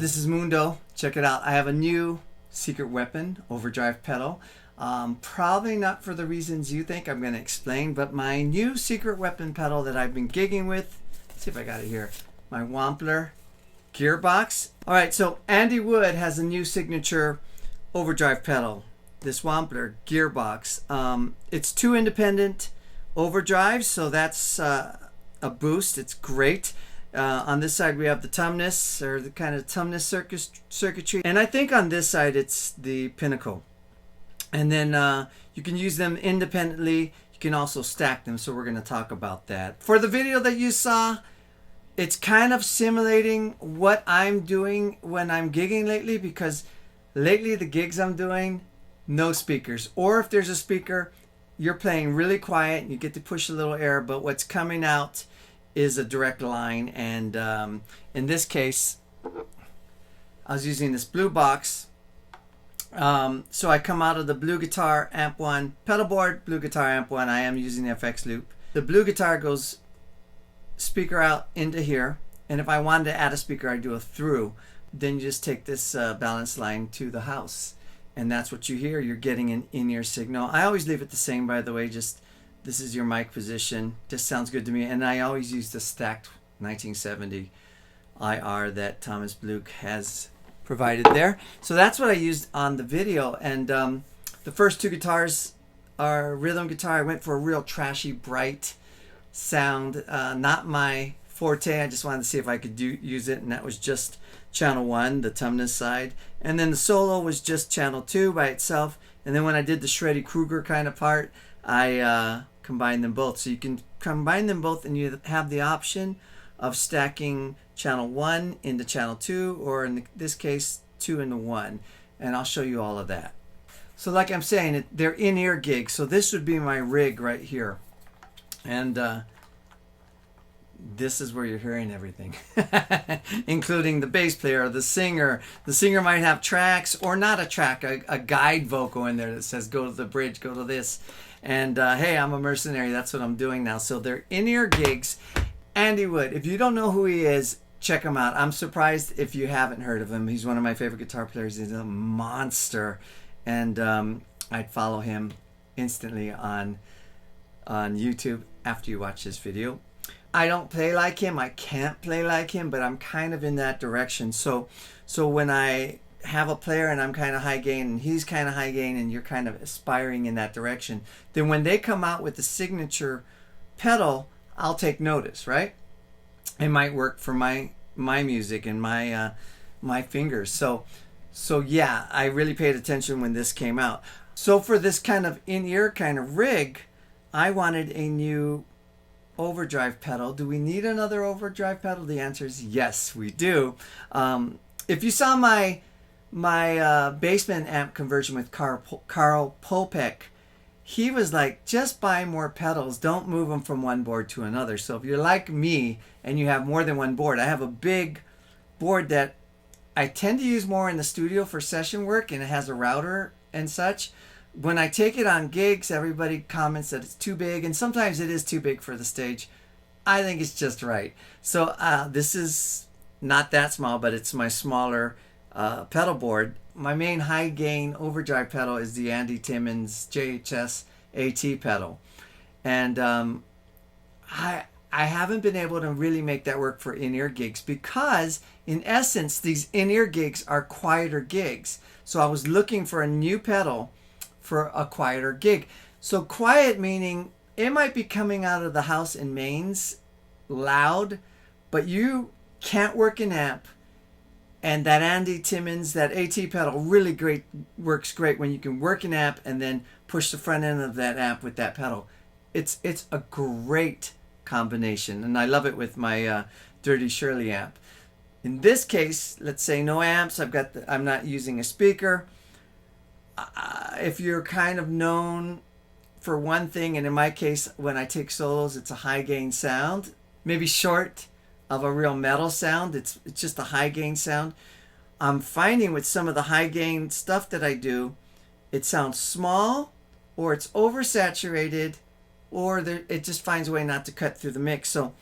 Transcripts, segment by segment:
this is Mundo. Check it out. I have a new secret weapon, Overdrive pedal. Probably not for the reasons you think I'm going to explain, but my new secret weapon pedal that I've been gigging with. Let's see if I got it here. My Wampler Gearbox. Alright, so Andy Wood has a new signature overdrive pedal. This Wampler Gearbox. It's 2 independent overdrives, so that's a boost. It's great. On this side we have the Tumnus, or the kind of Tumnus circuitry, and I think on this side it's the Pinnacle. And then you can use them independently. You can also stack them, so we're going to talk about that. For the video that you saw, it's kind of simulating what I'm doing when I'm gigging lately, because lately the gigs I'm doing, no speakers. Or if there's a speaker, you're playing really quiet and you get to push a little air, but what's coming out is a direct line. And in this case, I was using this Blubox. So I come out of the Bluguitar Amp1 pedalboard, Bluguitar Amp1. I am using the FX loop. The Bluguitar goes speaker out into here, and if I wanted to add a speaker, I'd do a through. Then you just take this balance line to the house, and that's what you hear. You're getting an in-ear signal. I always leave it the same, by the way. Just this is your mic position. Just sounds good to me. And I always use the stacked 1970 IR that Thomas Blug has provided there. So that's what I used on the video. And the first 2 guitars are rhythm guitar. I went for a real trashy, bright sound. Not my forte. I just wanted to see if I could use it, and that was just channel 1, the Tumnus side. And then the solo was just channel 2 by itself. And then when I did the Shreddy Krueger kind of part, I combined them both. So you can combine them both, and you have the option of stacking channel 1 into channel 2, or in this case 2 into 1, and I'll show you all of that. So like I'm saying, they're in-ear gigs, so this would be my rig right here, and this is where you're hearing everything, including the bass player, the singer. The singer might have tracks or not a track, a guide vocal in there that says go to the bridge, go to this, and hey, I'm a mercenary, that's what I'm doing now. So they're in-ear gigs. Andy Wood, if you don't know who he is, check him out. I'm surprised if you haven't heard of him. He's one of my favorite guitar players. He's a monster, and I'd follow him instantly on YouTube after you watch this video. I don't play like him. I can't play like him, but I'm kind of in that direction. So when I have a player and I'm kind of high gain and he's kind of high gain and you're kind of aspiring in that direction, then when they come out with the signature pedal, I'll take notice, right? It might work for my music and my fingers. So yeah, I really paid attention when this came out. So for this kind of in-ear kind of rig, I wanted a new overdrive pedal. Do we need another overdrive pedal? The answer is yes, we do. If you saw my basement amp conversion with Carl Popek, he was like, just buy more pedals. Don't move them from one board to another. So if you're like me and you have more than one board, I have a big board that I tend to use more in the studio for session work, and it has a router and such. When I take it on gigs, everybody comments that it's too big, and sometimes it is too big for the stage. I think it's just right. So this is not that small, but it's my smaller pedal board. My main high gain overdrive pedal is the Andy Timmons JHS AT pedal, and I haven't been able to really make that work for in-ear gigs, because in essence these in-ear gigs are quieter gigs. So I was looking for a new pedal for a quieter gig. So quiet meaning it might be coming out of the house in mains loud, but you can't work an amp. And that Andy Timmons, that AT pedal, really works great when you can work an amp and then push the front end of that amp with that pedal. It's a great combination, and I love it with my Dirty Shirley amp. In this case, let's say no amps. I'm not using a speaker. If you're kind of known for one thing, and in my case, when I take solos, it's a high gain sound, maybe short of a real metal sound. It's just a high gain sound. I'm finding with some of the high gain stuff that I do, it sounds small, or it's oversaturated, or it just finds a way not to cut through the mix. So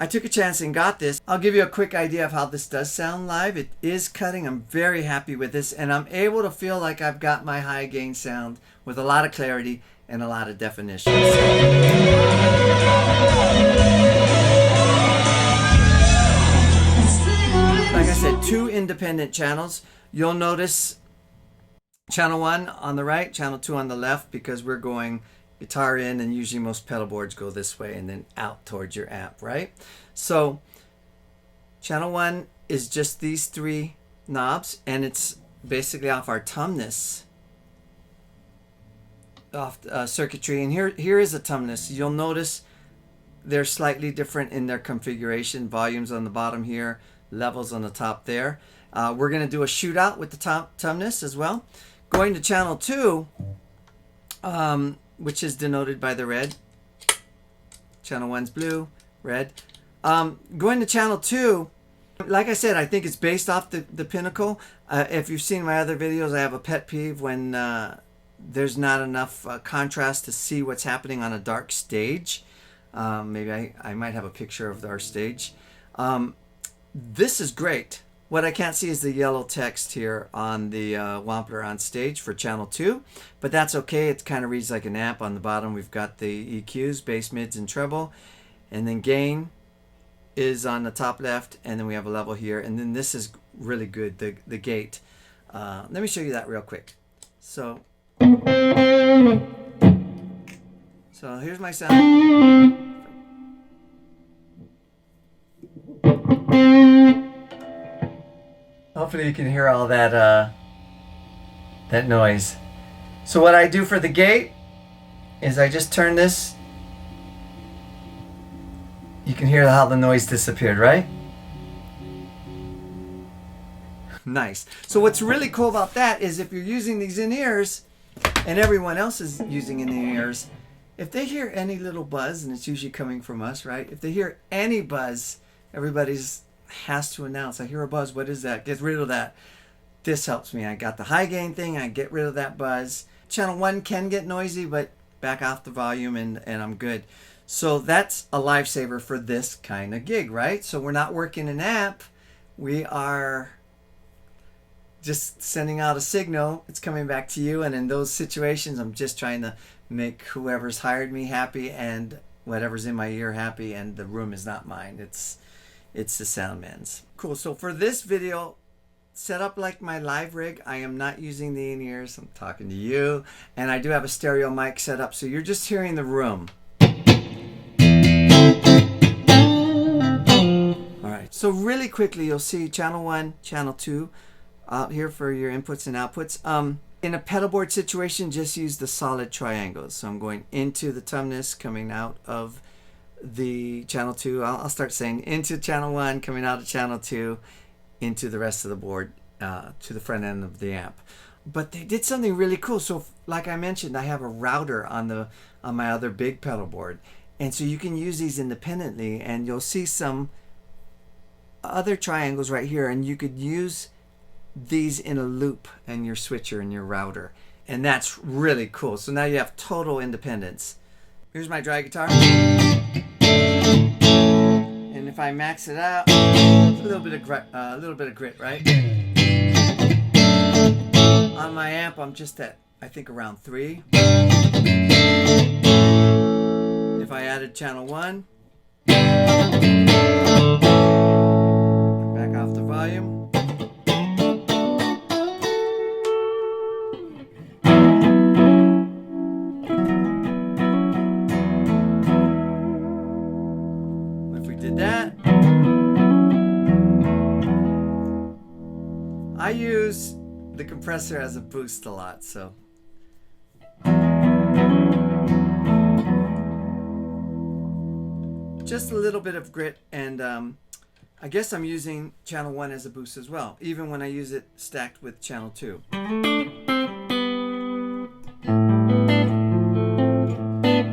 I took a chance and got this. I'll give you a quick idea of how this does sound live. It is cutting. I'm very happy with this, and I'm able to feel like I've got my high gain sound with a lot of clarity and a lot of definition. Like I said, 2 independent channels. You'll notice channel 1 on the right, channel 2 on the left, because we're going guitar in, and usually most pedal boards go this way and then out towards your amp, right? So channel 1 is just these 3 knobs, and it's basically off our Tumnus, off circuitry. And here is a Tumnus. You'll notice they're slightly different in their configuration. Volumes on the bottom here, levels on the top there. We're going to do a shootout with the Tumnus as well. Going to channel 2, which is denoted by the red. Channel 1's blue, red. Going to channel 2, like I said, I think it's based off the Pinnacle. If you've seen my other videos, I have a pet peeve when there's not enough contrast to see what's happening on a dark stage. Maybe I might have a picture of our stage. This is great. What I can't see is the yellow text here on the Wampler on stage for channel 2, but that's okay. It kind of reads like an amp. On the bottom we've got the EQs, bass, mids, and treble, and then gain is on the top left, and then we have a level here, and then this is really good, the gate. Let me show you that real quick. So here's my sound. Hopefully you can hear all that that noise. So what I do for the gate is I just turn this. You can hear how the noise disappeared, right? Nice. So what's really cool about that is if you're using these in-ears and everyone else is using in-ears, if they hear any little buzz, and it's usually coming from us, right? If they hear any buzz, everybody's has to announce, I hear a buzz, what is that? Get rid of that. This helps me. I got the high gain thing, I get rid of that buzz. Channel 1 can get noisy, but back off the volume and I'm good. So that's a lifesaver for this kind of gig, right? So we're not working an amp, we are just sending out a signal, it's coming back to you, and in those situations I'm just trying to make whoever's hired me happy and whatever's in my ear happy, and the room is not mine. It's the sound man's. Cool. So for this video, set up like my live rig. I am not using the in-ears. I'm talking to you. And I do have a stereo mic set up, so you're just hearing the room. Alright, so really quickly you'll see channel 1, channel 2 out here for your inputs and outputs. In a pedalboard situation, just use the solid triangles. So I'm going into the Tumnus, coming out of the channel 2. I'll start saying into channel 1, coming out of channel 2, into the rest of the board, to the front end of the amp. But they did something really cool. So like I mentioned, I have a router on my other big pedal board, and so you can use these independently, and you'll see some other triangles right here, and you could use these in a loop in your switcher and your router, and that's really cool. So now you have total independence. Here's my dry guitar. And if I max it out, it's a little bit of grit, right? On my amp, I'm just at, I think, around 3. If I added channel 1, back off the volume. I use the compressor as a boost a lot, so just a little bit of grit, and I guess I'm using channel 1 as a boost as well, even when I use it stacked with channel 2.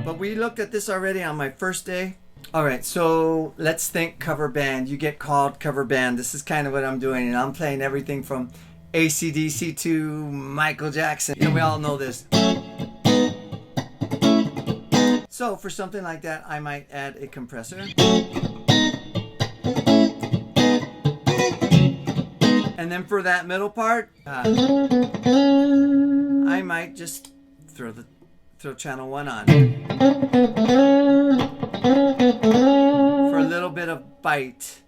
But we looked at this already on my first day. Alright, so let's think cover band. You get called cover band. This is kind of what I'm doing, and I'm playing everything from AC/DC to Michael Jackson. You know, we all know this. So for something like that, I might add a compressor. And then for that middle part, I might just throw channel 1 on for a little bit of bite.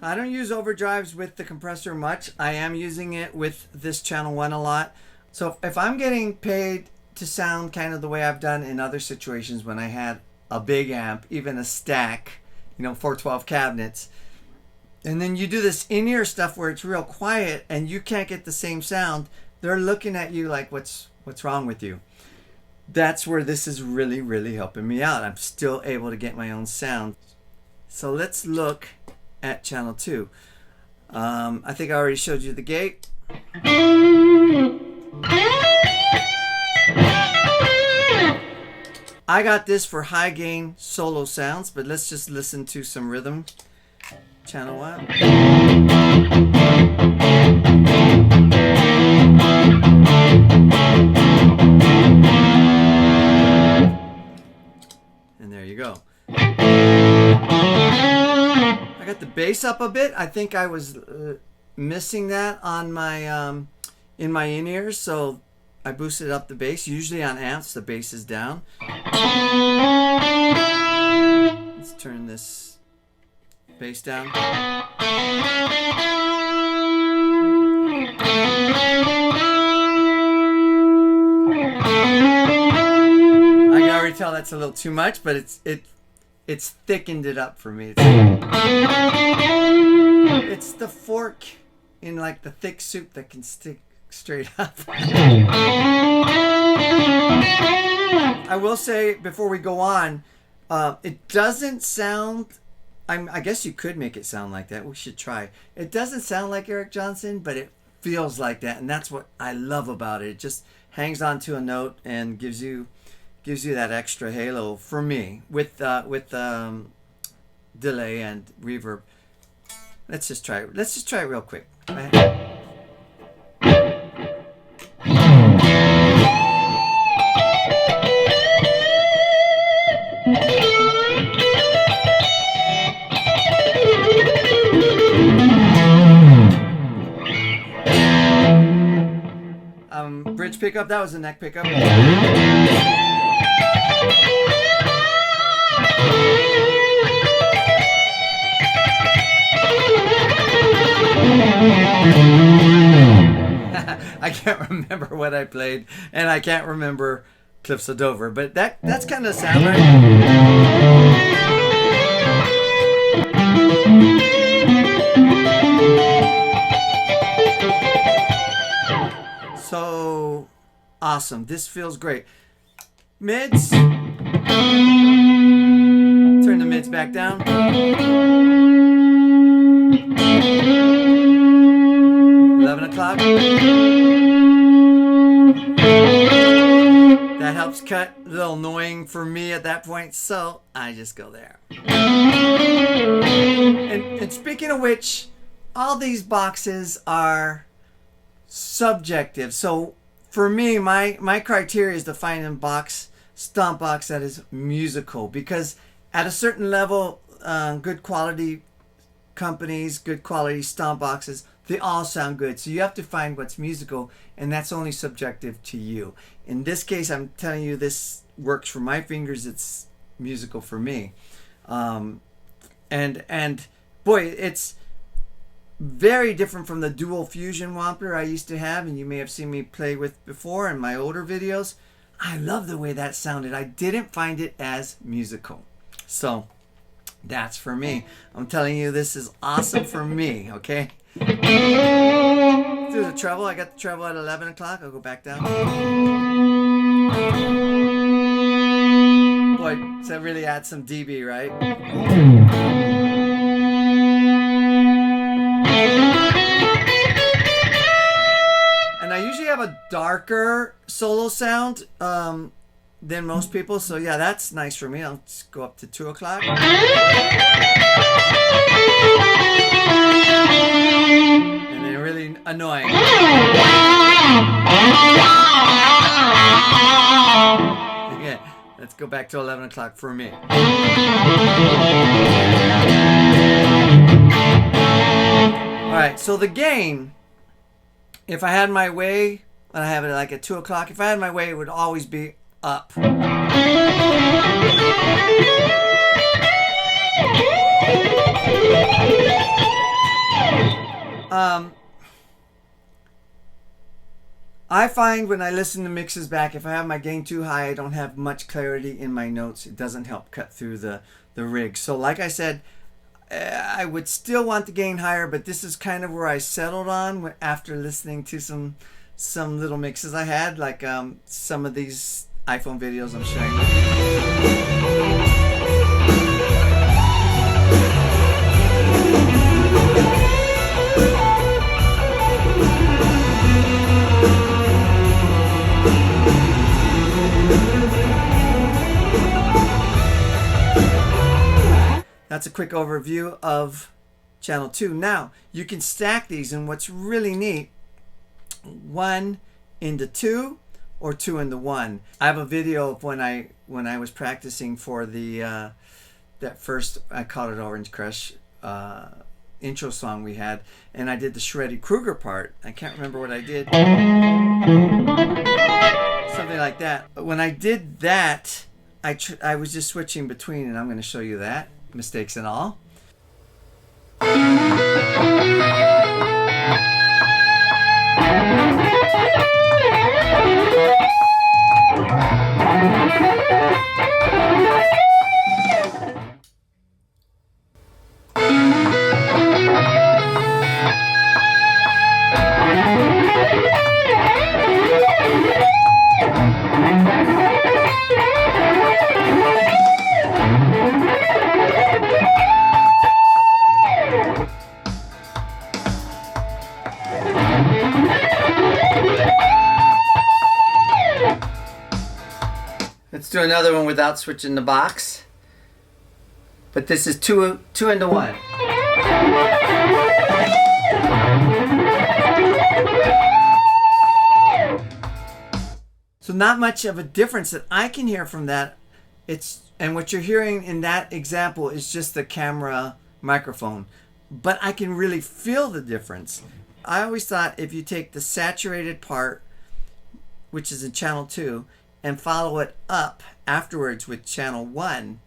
I don't use overdrives with the compressor much. I am using it with this channel 1 a lot. So if I'm getting paid to sound kind of the way I've done in other situations when I had a big amp, even a stack, you know, 412 cabinets, and then you do this in-ear stuff where it's real quiet and you can't get the same sound, they're looking at you like, what's wrong with you? That's where this is really, really helping me out. I'm still able to get my own sound. So let's look at channel 2. I think I already showed you the gate. I got this for high gain solo sounds, but let's just listen to some rhythm. Channel 1. And there you go. I got the bass up a bit. I think I was missing that on my in my in-ears, so I boosted up the bass. Usually on amps, the bass is down. Let's turn this bass down. I can already tell that's a little too much, but it's thickened it up for me. It's the fork in like the thick soup that can stick straight up. I will say before we go on, it doesn't sound, I guess you could make it sound like that. We should try. It doesn't sound like Eric Johnson, but it feels like that, and that's what I love about it. It just hangs on to a note and gives you that extra halo for me with delay and reverb. Let's just try it. Let's just try it real quick. Bridge pickup, that was a neck pickup. I can't remember what I played, and I can't remember Cliffs of Dover, but that's kind of sound, right? So awesome. This feels great. Mids. Turn the mids back down. O'clock. That helps cut. A little annoying for me at that point, so I just go there. And speaking of which, all these boxes are subjective. So for me, my criteria is to find a stomp box that is musical, because at a certain level, good quality companies, good quality stomp boxes, they all sound good. So you have to find what's musical, and that's only subjective to you. In this case, I'm telling you this works for my fingers. It's musical for me. And boy, it's very different from the dual fusion Wampler I used to have, and you may have seen me play with before in my older videos. I love the way that sounded. I didn't find it as musical. So that's for me. I'm telling you, this is awesome for me, okay? Through the treble, I got the treble at 11 o'clock. I'll go back down. Boy, does that really add some dB, right? And I usually have a darker solo sound than most people, so yeah, that's nice for me. I'll just go up to 2 o'clock. And then really annoying. Yeah, let's go back to 11 o'clock for me. Alright, so the gain, if I had my way, and I have it like at 2 o'clock, if I had my way, it would always be up. I find when I listen to mixes back, if I have my gain too high, I don't have much clarity in my notes. It doesn't help cut through the rig. So like I said, I would still want the gain higher, but this is kind of where I settled on after listening to some little mixes I had, like some of these iPhone videos I'm sharing. That's a quick overview of channel 2. Now, you can stack these, and what's really neat, 1 into 2 or 2 into 1. I have a video of when I was practicing for the that first, I called it Orange Crush intro song we had, and I did the Shreddy Krueger part. I can't remember what I did. Something like that. But when I did that, I was just switching between, and I'm going to show you that. Mistakes and all. Let's do another one without switching the box. But this is two into 1. So not much of a difference that I can hear from that. And what you're hearing in that example is just the camera microphone. But I can really feel the difference. I always thought if you take the saturated part, which is in channel 2, and follow it up afterwards with channel 1,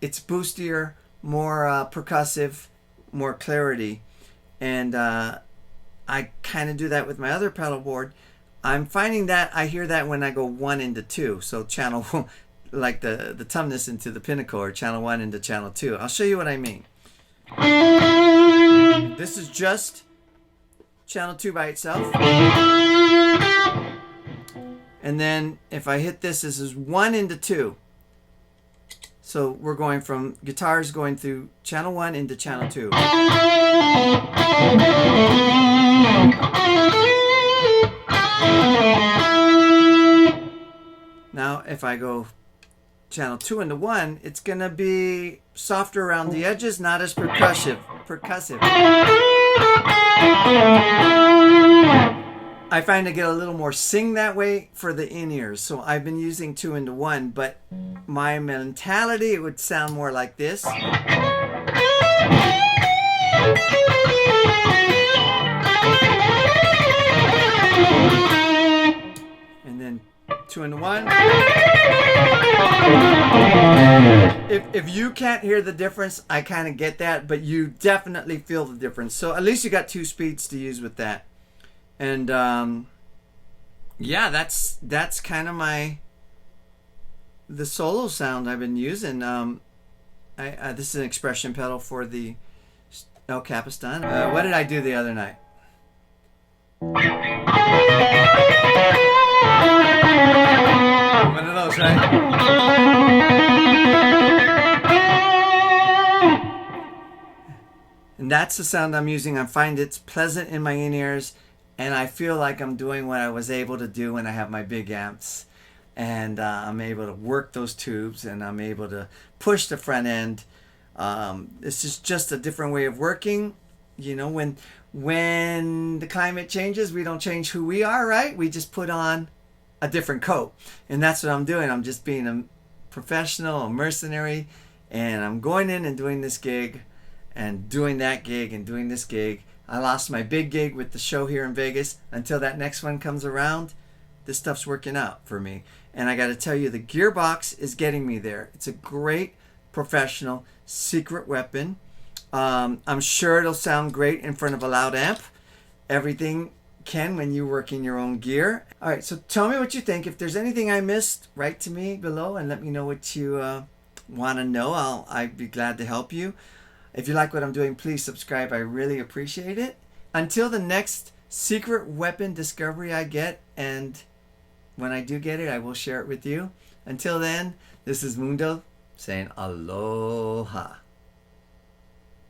it's boostier, more percussive, more clarity. And I kind of do that with my other pedal board. I'm finding that I hear that when I go 1 into 2. So channel, like the Tumnus into the Pinnacle, or channel 1 into channel 2. I'll show you what I mean. This is just channel 2 by itself. And then if I hit this, this is 1 into 2. So we're going from guitars going through channel 1 into channel 2. Now if I go channel 2 into 1, it's going to be softer around the edges, not as percussive. I find I get a little more sing that way for the in-ears. So I've been using 2 into 1, but my mentality, it would sound more like this. And then 2 into 1. If you can't hear the difference, I kind of get that, but you definitely feel the difference. So at least you got 2 speeds to use with that. And yeah, that's kind of the solo sound I've been using. This is an expression pedal for the El Capistan. What did I do the other night? One of those, right? And that's the sound I'm using. I find it's pleasant in my in-ears. And I feel like I'm doing what I was able to do when I have my big amps. And I'm able to work those tubes, and I'm able to push the front end. This is just a different way of working. You know, when the climate changes, we don't change who we are, right? We just put on a different coat. And that's what I'm doing. I'm just being professional, a mercenary, and I'm going in and doing this gig and doing that gig and doing this gig. I lost my big gig with the show here in Vegas. Until that next one comes around, this stuff's working out for me. And I got to tell you, the Gearbox is getting me there. It's a great professional secret weapon. I'm sure it'll sound great in front of a loud amp. Everything can when you work in your own gear. All right, so tell me what you think. If there's anything I missed, write to me below and let me know what you want to know. I'd be glad to help you. If you like what I'm doing, please subscribe. I really appreciate it. Until the next secret weapon discovery I get, and when I do get it, I will share it with you. Until then, this is Mundo saying aloha.